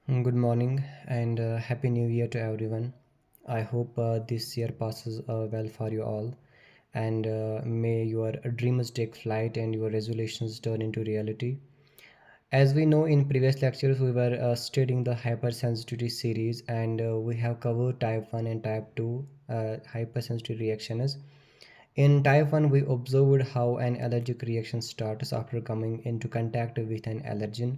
Good morning and Happy New Year to everyone. I hope this year passes well for you all, and may your dreams take flight and your resolutions turn into reality. As we know, in previous lectures, we were studying the hypersensitivity series, and we have covered type 1 and type 2 hypersensitivity reactions. In type 1, we observed how an allergic reaction starts after coming into contact with an allergen,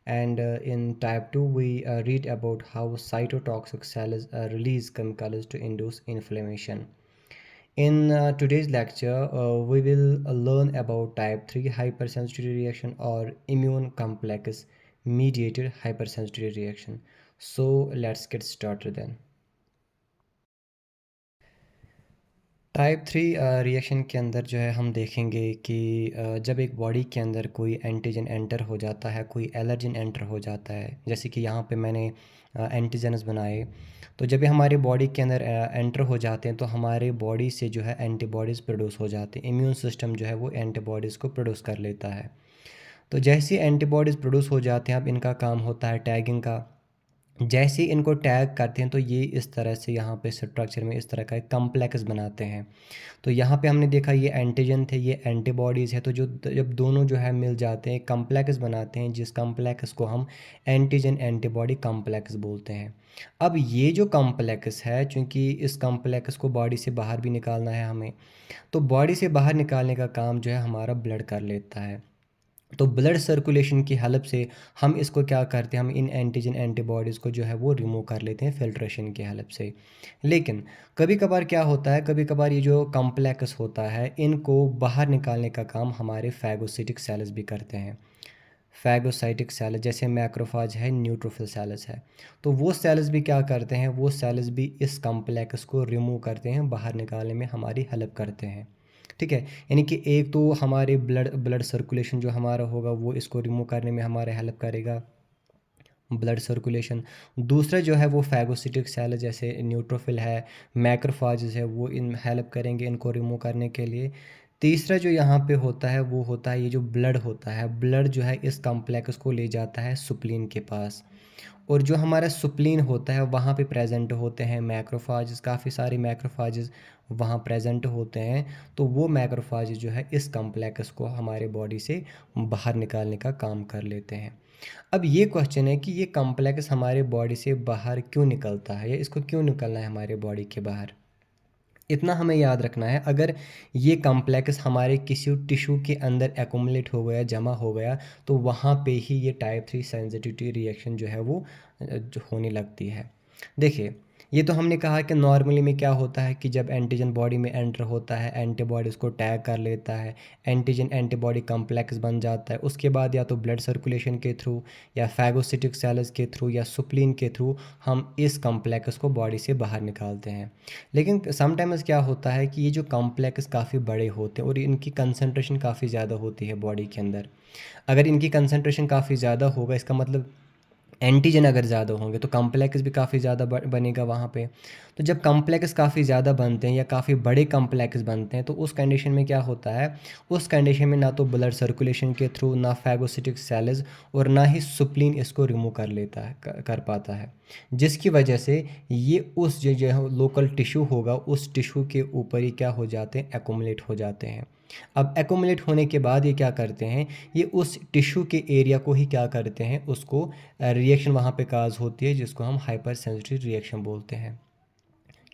and in type 2 we read about how cytotoxic cells release chemicals to induce inflammation. In today's lecture we will learn about type 3 hypersensitivity reaction or immune complex mediated hypersensitivity reaction. So let's get started then. Type three reaction के अंदर जो है हम देखेंगे कि जब एक body के अंदर कोई एंटीजन एंटर हो जाता है, कोई एलर्जन एंटर हो जाता है, जैसे कि यहाँ पे मैंने एंटीजन्स बनाए। तो जब ये हमारी बॉडी के अंदर एंटर हो जाते हैं तो हमारे बॉडी से जो है एंटीबॉडीज़ प्रोड्यूस हो जाते हैं। इम्यून सिस्टम जो है वो एंटीबॉडीज़ को प्रोड्यूस कर लेता है। तो जैसे एंटीबॉडीज़ प्रोड्यूस हो जाते हैं, अब इनका काम होता है टैगिंग का। जैसे ही इनको टैग करते हैं तो ये इस तरह से यहाँ पे स्ट्रक्चर में इस तरह का एक कम्प्लेक्स बनाते हैं। तो यहाँ पे हमने देखा ये एंटीजन थे, ये एंटीबॉडीज़ है, तो जो जब दोनों जो है मिल जाते हैं कम्प्लेक्स बनाते हैं, जिस कम्प्लेक्स को हम एंटीजन एंटीबॉडी कम्प्लेक्स बोलते हैं। अब ये जो कम्प्लेक्स है, चूँकि इस कम्प्लेक्स को बॉडी से बाहर भी निकालना है हमें, तो बॉडी से बाहर निकालने का काम जो है हमारा ब्लड कर लेता है। तो ब्लड सर्कुलेशन की हेल्प से हम इसको क्या करते हैं, हम इन एंटीजन एंटीबॉडीज़ को जो है वो रिमूव कर लेते हैं फिल्ट्रेशन की हेल्प से। लेकिन कभी कभार क्या होता है, कभी कभार ये जो कॉम्प्लेक्स होता है इनको बाहर निकालने का काम हमारे फैगोसिटिक सेल्स भी करते हैं। फैगोसाइटिक सेल जैसे मैक्रोफाज है, न्यूट्रोफिल सेल्स है, तो वो सेल्स भी क्या करते हैं, वो सेल्स भी इस कॉम्प्लेक्स को रिमूव करते हैं, बाहर निकालने में हमारी हेल्प करते हैं। ठीक है, यानी कि एक तो हमारे ब्लड ब्लड सर्कुलेशन जो हमारा होगा वो इसको रिमूव करने में हमारे हेल्प करेगा, ब्लड सर्कुलेशन। दूसरा जो है वो फैगोसिटिक सेल जैसे न्यूट्रोफिल है, मैक्रोफाजेस है, वो इन हेल्प करेंगे इनको रिमूव करने के लिए। तीसरा जो यहाँ पे होता है वो होता है ये जो ब्लड होता है, ब्लड जो है इस कॉम्प्लेक्स को ले जाता है सुप्लीन के पास। और जो हमारा सुप्लीन होता है वहाँ पे प्रेजेंट होते हैं मैक्रोफाजेस, काफ़ी सारे मैक्रोफाजेस वहाँ प्रेजेंट होते हैं। तो वो मैक्रोफाजेस जो है इस कॉम्प्लेक्स को हमारे बॉडी से बाहर निकालने का काम कर लेते हैं। अब ये क्वेश्चन है कि ये कॉम्प्लेक्स हमारे बॉडी से बाहर क्यों निकलता है, या इसको क्यों निकलना है हमारे बॉडी के बाहर। इतना हमें याद रखना है, अगर ये कॉम्प्लेक्स हमारे किसी टिश्यू के अंदर एकुमुलेट हो गया, जमा हो गया, तो वहाँ पे ही ये टाइप 3 सेंसिटिविटी रिएक्शन जो है वो जो होने लगती है। देखिए, ये तो हमने कहा कि नॉर्मली में क्या होता है कि जब एंटीजन बॉडी में एंटर होता है, एंटीबॉडीज़ को टैग कर लेता है, एंटीजन एंटीबॉडी कॉम्प्लेक्स बन जाता है, उसके बाद या तो ब्लड सर्कुलेशन के थ्रू, या फैगोसिटिक सेल्स के थ्रू, या सुप्लीन के थ्रू हम इस कॉम्प्लेक्स को बॉडी से बाहर निकालते हैं। लेकिन समटाइम्स क्या होता है कि ये जो कॉम्प्लेक्स काफ़ी बड़े होते हैं और इनकी कंसंट्रेशन काफ़ी ज़्यादा होती है बॉडी के अंदर। अगर इनकी कंसंट्रेशन काफ़ी ज़्यादा होगा, इसका मतलब एंटीजन अगर ज़्यादा होंगे तो कॉम्प्लेक्स भी काफ़ी ज़्यादा बनेगा वहाँ पे। तो जब कॉम्प्लेक्स काफ़ी ज़्यादा बनते हैं या काफ़ी बड़े कॉम्प्लेक्स बनते हैं तो उस कंडीशन में क्या होता है, उस कंडीशन में ना तो ब्लड सर्कुलेशन के थ्रू, ना फैगोसिटिक सेल्स, और ना ही सुप्लीन इसको रिमूव कर लेता है, कर पाता है। जिसकी वजह से ये उस जो लोकल टिश्यू होगा उस टिश्यू के ऊपर ही क्या हो जाते हैं, एकोमुलेट हो जाते हैं। अब एकोमुलेट होने के बाद ये क्या करते हैं, ये उस टिश्यू के एरिया को ही क्या करते हैं, उसको रिएक्शन वहाँ पे काज होती है जिसको हम हाइपर सेंसिटिव रिएक्शन बोलते हैं।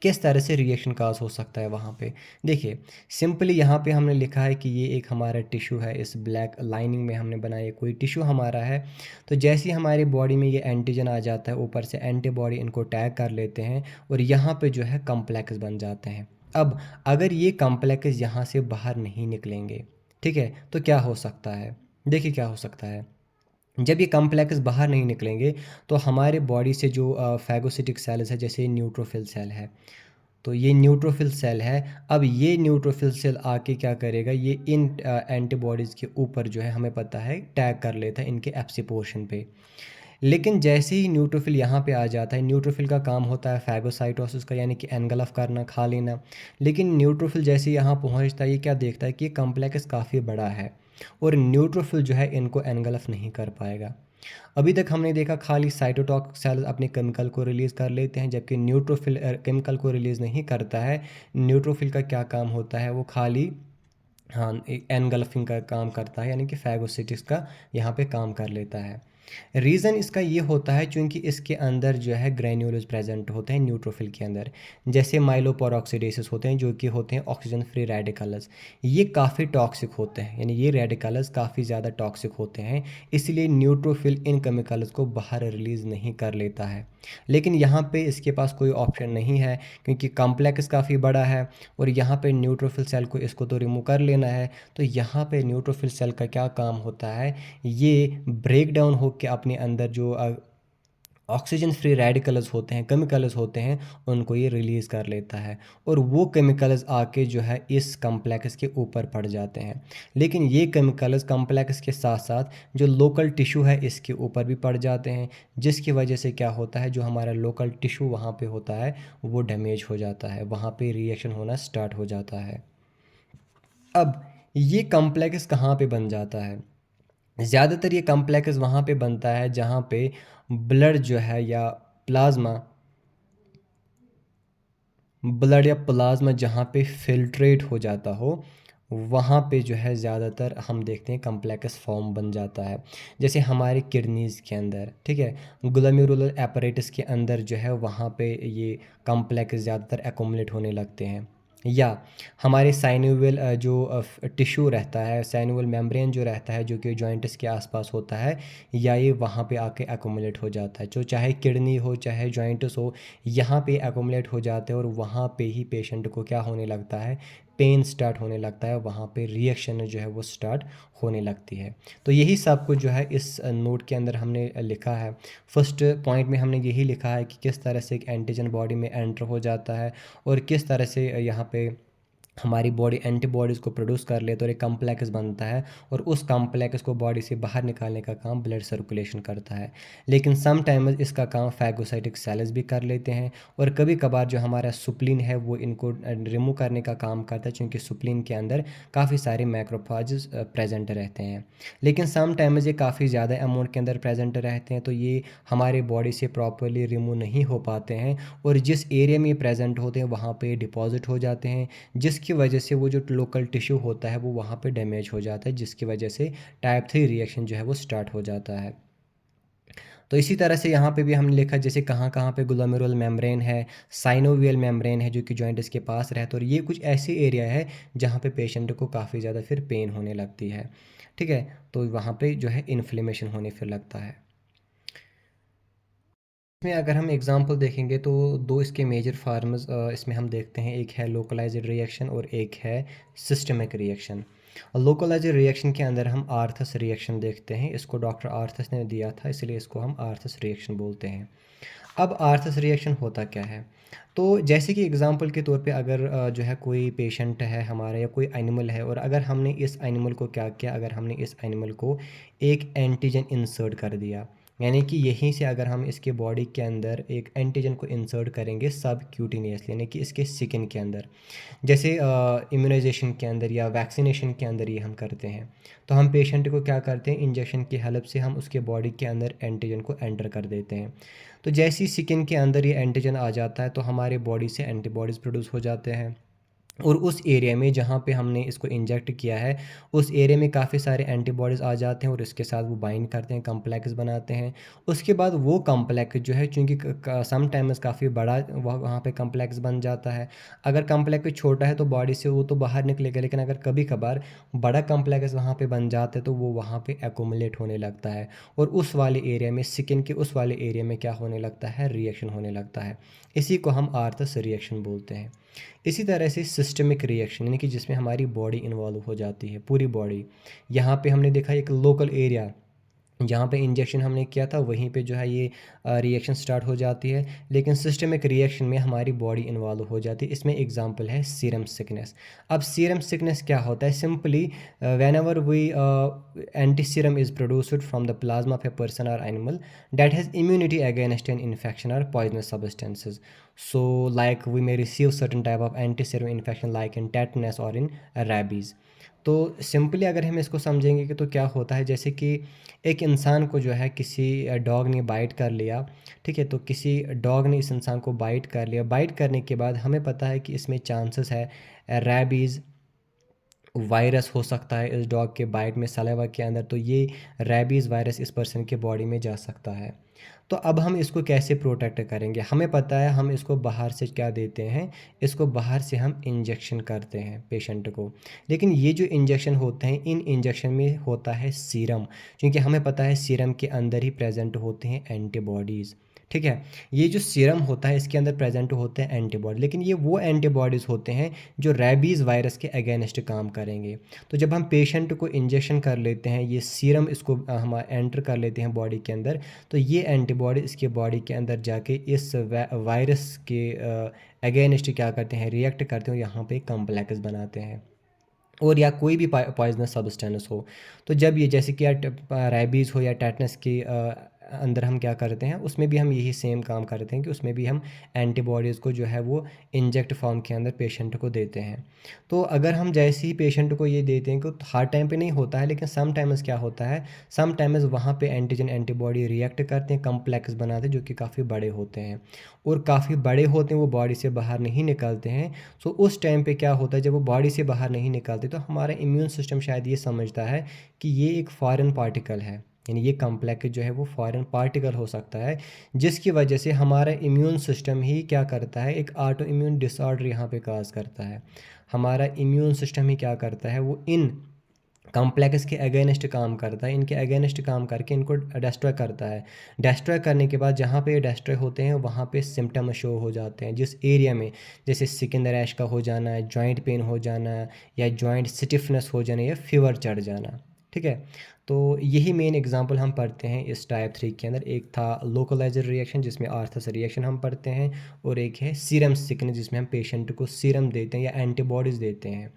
किस तरह से रिएक्शन काज हो सकता है वहाँ पे, देखिए सिंपली यहाँ पे हमने लिखा है कि ये एक हमारा टिश्यू है, इस ब्लैक लाइनिंग में हमने बनाया कोई टिश्यू हमारा है। तो जैसे ही हमारी बॉडी में ये एंटीजन आ जाता है, ऊपर से एंटीबॉडी इनको टैग कर लेते हैं और यहाँ पे जो है कम्प्लेक्स बन जाते हैं। अब अगर ये कम्प्लेक्स यहाँ से बाहर नहीं निकलेंगे, ठीक है, तो क्या हो सकता है, देखिए क्या हो सकता है। जब ये कॉम्प्लेक्स बाहर नहीं निकलेंगे तो हमारे बॉडी से जो फैगोसिटिक सेल्स है, जैसे न्यूट्रोफिल सेल है, तो ये न्यूट्रोफिल सेल है। अब ये न्यूट्रोफिल सेल आके क्या करेगा, ये इन एंटीबॉडीज़ के ऊपर जो है हमें पता है टैग कर लेता है इनके एप्सी पोर्शन पे। लेकिन जैसे ही न्यूट्रोफिल यहाँ पे आ जाता है, न्यूट्रोफिल का काम होता है फैगोसाइटोसिस का, यानी कि एनगल्फ करना, खा लेना। लेकिन न्यूट्रोफिल जैसे ही यहाँ पहुँचता है, ये क्या देखता है कि ये कॉम्प्लेक्स काफ़ी बड़ा है और न्यूट्रोफिल जो है इनको एनगल्फ नहीं कर पाएगा। अभी तक हमने देखा खाली साइटोटॉक्सिक सेल अपने केमिकल को रिलीज़ कर लेते हैं, जबकि न्यूट्रोफिल केमिकल को रिलीज़ नहीं करता है। न्यूट्रोफिल का क्या काम होता है, वो खाली हाँ, एनगल्फिंग का काम करता है, यानी कि फैगोसिटिक्स का यहाँ पे काम कर लेता है। रीज़न इसका ये होता है क्योंकि इसके अंदर जो है ग्रैन्युलस प्रेजेंट होते हैं न्यूट्रोफिल के अंदर, जैसे माइलोपोरोक्सीडेसिस होते हैं जो कि होते हैं ऑक्सीजन फ्री रेडिकल्स। ये काफ़ी टॉक्सिक होते हैं, यानी ये रेडिकल्स काफ़ी ज़्यादा टॉक्सिक होते हैं, इसलिए न्यूट्रोफिल इन केमिकल्स को बाहर रिलीज़ नहीं कर लेता है। लेकिन यहाँ पे इसके पास कोई ऑप्शन नहीं है, क्योंकि कॉम्प्लेक्स काफ़ी बड़ा है और यहाँ पे न्यूट्रोफिल सेल को इसको तो रिमूव कर लेना है। तो यहाँ पे न्यूट्रोफिल सेल का क्या काम होता है, ये ब्रेक डाउन होकर अपने अंदर जो ऑक्सीजन फ्री रेडिकल्स होते हैं, केमिकल्स होते हैं, उनको ये रिलीज़ कर लेता है और वो केमिकल्स आके जो है इस कॉम्प्लेक्स के ऊपर पड़ जाते हैं। लेकिन ये केमिकल्स कॉम्प्लेक्स के साथ साथ जो लोकल टिश्यू है इसके ऊपर भी पड़ जाते हैं, जिसकी वजह से क्या होता है, जो हमारा लोकल टिश्यू वहाँ पे होता है वो डैमेज हो जाता है, वहाँ पे रिएक्शन होना स्टार्ट हो जाता है। अब ये कॉम्प्लेक्स कहाँ पे बन जाता है? ज़्यादातर ये कॉम्प्लेक्स वहाँ पे बनता है जहाँ पे ब्लड जो है या प्लाज्मा ब्लड या प्लाज्मा जहाँ पे फिल्ट्रेट हो जाता हो, वहाँ पे जो है ज़्यादातर हम देखते हैं कॉम्प्लेक्स फॉर्म बन जाता है। जैसे हमारे किडनीज़ के अंदर, ठीक है, ग्लोमेरुलर एपरेटस के अंदर जो है वहाँ पे ये कॉम्प्लेक्स ज़्यादातर एक्युमुलेट होने लगते हैं। या हमारे साइनोवियल जो टिश्यू रहता है, साइनोवियल मेम्ब्रेन जो रहता है जो कि जॉइंट्स के आसपास होता है, या ये वहाँ पे आके एक्युमुलेट हो जाता है, जो चाहे किडनी हो चाहे जॉइंट्स हो, यहाँ पे एक्युमुलेट हो जाते हैं और वहाँ पे ही पेशेंट को क्या होने लगता है, पेन स्टार्ट होने लगता है, वहाँ पे रिएक्शन जो है वो स्टार्ट होने लगती है। तो यही सब कुछ जो है इस नोट के अंदर हमने लिखा है। फर्स्ट पॉइंट में हमने यही लिखा है कि किस तरह से एक एंटीजन बॉडी में एंटर हो जाता है और किस तरह से यहाँ पे हमारी बॉडी एंटीबॉडीज़ को प्रोड्यूस कर ले तो एक कॉम्प्लेक्स बनता है और उस कॉम्प्लेक्स को बॉडी से बाहर निकालने का काम ब्लड सर्कुलेशन करता है। लेकिन सम टाइम्स इसका काम फैगोसाइटिक सेल्स भी कर लेते हैं और कभी कभार जो हमारा सुप्लिन है वो इनको रिमूव करने का काम करता है, क्योंकि सुप्लिन के अंदर काफ़ी सारे मैक्रोफाजेस प्रेजेंट रहते हैं। लेकिन सम टाइम्स ये काफ़ी ज़्यादा अमाउंट के अंदर प्रेजेंट रहते हैं, तो ये हमारे बॉडी से प्रॉपरली रिमूव नहीं हो पाते हैं और जिस एरिया में ये प्रेजेंट होते हैं वहाँ पे डिपॉजिट हो जाते हैं, जिसकी वजह से वो जो लोकल टिश्यू होता है वो वहाँ पे डैमेज हो जाता है, जिसकी वजह से टाइप 3 रिएक्शन जो है वो स्टार्ट हो जाता है। तो इसी तरह से यहाँ पे भी हमने लिखा जैसे कहाँ कहाँ पे ग्लोमेरुलर मेम्ब्रेन है, साइनोवियल मेम्ब्रेन है जो कि जॉइंट्स के पास रहता है, और ये कुछ ऐसी एरिया है जहाँ पे पेशेंट को काफ़ी ज़्यादा फिर पेन होने लगती है। ठीक है, तो वहाँ पे जो है इन्फ्लेमेशन होने फिर लगता है। इसमें अगर हम एग्जांपल देखेंगे तो दो इसके मेजर फार्म्स इसमें हम देखते हैं, एक है लोकलाइज्ड रिएक्शन और एक है सिस्टमिक रिएक्शन। लोकलाइज्ड रिएक्शन के अंदर हम आर्थस रिएक्शन देखते हैं, इसको डॉक्टर आर्थस ने दिया था इसलिए इसको हम आर्थस रिएक्शन बोलते हैं। अब आर्थस रिएक्शन होता क्या है, तो जैसे कि एग्जांपल के तौर पे अगर जो है कोई पेशेंट है हमारा या कोई एनिमल है और अगर हमने इस एनिमल को क्या किया, अगर हमने इस एनिमल को एक एंटीजन इंसर्ट कर दिया, यानी कि यहीं से अगर हम इसके बॉडी के अंदर एक एंटीजन को इंसर्ट करेंगे सब क्यूटिनियसली, यानी कि इसके स्किन के अंदर, जैसे इम्यूनाइजेशन के अंदर या वैक्सीनेशन के अंदर ये हम करते हैं, तो हम पेशेंट को क्या करते हैं, इंजेक्शन की हेल्प से हम उसके बॉडी के अंदर एंटीजन को एंटर कर देते हैं। तो जैसी स्किन के अंदर ये एंटीजन आ जाता है तो हमारे बॉडी से एंटीबॉडीज़ प्रोड्यूस हो जाते हैं और उस एरिया में जहाँ पे हमने इसको इंजेक्ट किया है उस एरिया में काफ़ी सारे एंटीबॉडीज़ आ जाते हैं और इसके साथ वो बाइंड करते हैं, कॉम्प्लेक्स बनाते हैं। उसके बाद वो कॉम्प्लेक्स जो है चूँकि सम टाइम्स काफ़ी बड़ा वहाँ पे कॉम्प्लेक्स बन जाता है। अगर कॉम्प्लेक्स छोटा है तो बॉडी से वो तो बाहर निकलेगा, लेकिन अगर कभी कभार बड़ा कॉम्प्लेक्स वहाँ पे बन जाता है तो वो वहाँ पे एक्यूमुलेट होने लगता है और उस वाले एरिया में, स्किन के उस वाले एरिया में क्या होने लगता है, रिएक्शन होने लगता है। इसी को हम आर्थस रिएक्शन बोलते हैं। इसी तरह से सिस्टमिक रिएक्शन, यानी कि जिसमें हमारी बॉडी इन्वॉल्व हो जाती है, पूरी बॉडी। यहाँ पे हमने देखा एक लोकल एरिया जहाँ पे इंजेक्शन हमने किया था वहीं पे जो है ये रिएक्शन स्टार्ट हो जाती है, लेकिन सिस्टमिक रिएक्शन में हमारी बॉडी इन्वॉल्व हो जाती है। इसमें एग्जांपल है सीरम सिकनेस। अब सीरम सिकनेस क्या होता है, simply whenever we anti serum is produced from the plasma of a person और animal that has immunity against an infection or poisonous substances. So, like we may receive certain type of anti-serum infection like in tetanus or in rabies. तो simply अगर हम इसको समझेंगे कि तो क्या होता है, जैसे कि एक इंसान को जो है किसी डॉग ने बाइट कर लिया, ठीक है? तो किसी डॉग ने इस इंसान को बाइट कर लिया, बाइट करने के बाद हमें पता है कि इसमें चांसेस है रैबीज़ वायरस हो सकता है इस डॉग के बाइट में, सलाइवा के अंदर, तो ये रैबीज़ वायरस इस पर्सन के बॉडी में जा सकता है। तो अब हम इसको कैसे प्रोटेक्ट करेंगे? हमें पता है हम इसको बाहर से क्या देते हैं, इसको बाहर से हम इंजेक्शन करते हैं पेशेंट को। लेकिन ये जो इंजेक्शन होते हैं, इन इंजेक्शन में होता है सीरम, क्योंकि हमें पता है सीरम के अंदर ही प्रेज़ेंट होते हैं एंटीबॉडीज़, ठीक है? ये जो सीरम होता है इसके अंदर प्रेज़ेंट होते हैं एंटीबॉडी, लेकिन ये वो एंटीबॉडीज़ होते हैं जो रैबीज़ वायरस के अगेंस्ट काम करेंगे। तो जब हम पेशेंट को इंजेक्शन कर लेते हैं, ये सीरम इसको हम एंटर कर लेते हैं बॉडी के अंदर, तो ये एंटीबॉडी इसके बॉडी के अंदर जाके इस वायरस के अगेंस्ट क्या करते हैं, रिएक्ट करते हैं, यहाँ पे कॉम्प्लेक्स बनाते हैं। और या कोई भी पॉइजनस सब्सटेंस हो, तो जब ये जैसे कि रैबीज़ हो या टेटनस के अंदर हम क्या करते हैं, उसमें भी हम यही सेम काम करते हैं कि उसमें भी हम एंटीबॉडीज़ को जो है वो इंजेक्ट फॉर्म के अंदर पेशेंट को देते हैं। तो अगर हम जैसे ही पेशेंट को ये देते हैं, कि हर टाइम पे नहीं होता है, लेकिन सम टाइम्स क्या होता है, सम टाइम्स वहाँ पे एंटीजन एंटीबॉडी रिएक्ट करते हैं, कम्प्लेक्स बनाते हैं जो कि काफ़ी बड़े होते हैं, और काफ़ी बड़े होते हैं, वो बॉडी से बाहर नहीं निकलते हैं। सो उस टाइम पे क्या होता है, जब वो बॉडी से बाहर नहीं निकलते, तो हमारा इम्यून सिस्टम शायद ये समझता है कि ये एक फॉरेन पार्टिकल है, यानी ये कॉम्प्लेक्स जो है वो फॉरेन पार्टिकल हो सकता है, जिसकी वजह से हमारा इम्यून सिस्टम ही क्या करता है, एक ऑटो इम्यून डिसऑर्डर यहाँ पे काज करता है। हमारा इम्यून सिस्टम ही क्या करता है, वो इन कॉम्प्लेक्स के अगेंस्ट काम करता है, इनके अगेंस्ट काम करके इनको डिस्ट्रॉय करता है। डिस्ट्रॉय करने के बाद जहाँ पे ये डिस्ट्रॉय होते हैं, वहाँ पे सिम्टम शो हो जाते हैं जिस एरिया में, जैसे स्किन रैश का हो जाना, जॉइंट पेन हो जाना, या जॉइंट स्टिफनेस हो जाना, या फीवर चढ़ जाना, ठीक है? तो यही मेन एग्जांपल हम पढ़ते हैं इस टाइप 3 के अंदर। एक था लोकलाइज्ड रिएक्शन जिसमें आर्थस रिएक्शन हम पढ़ते हैं, और एक है सीरम सिकनेस जिसमें हम पेशेंट को सीरम देते हैं या एंटीबॉडीज़ देते हैं।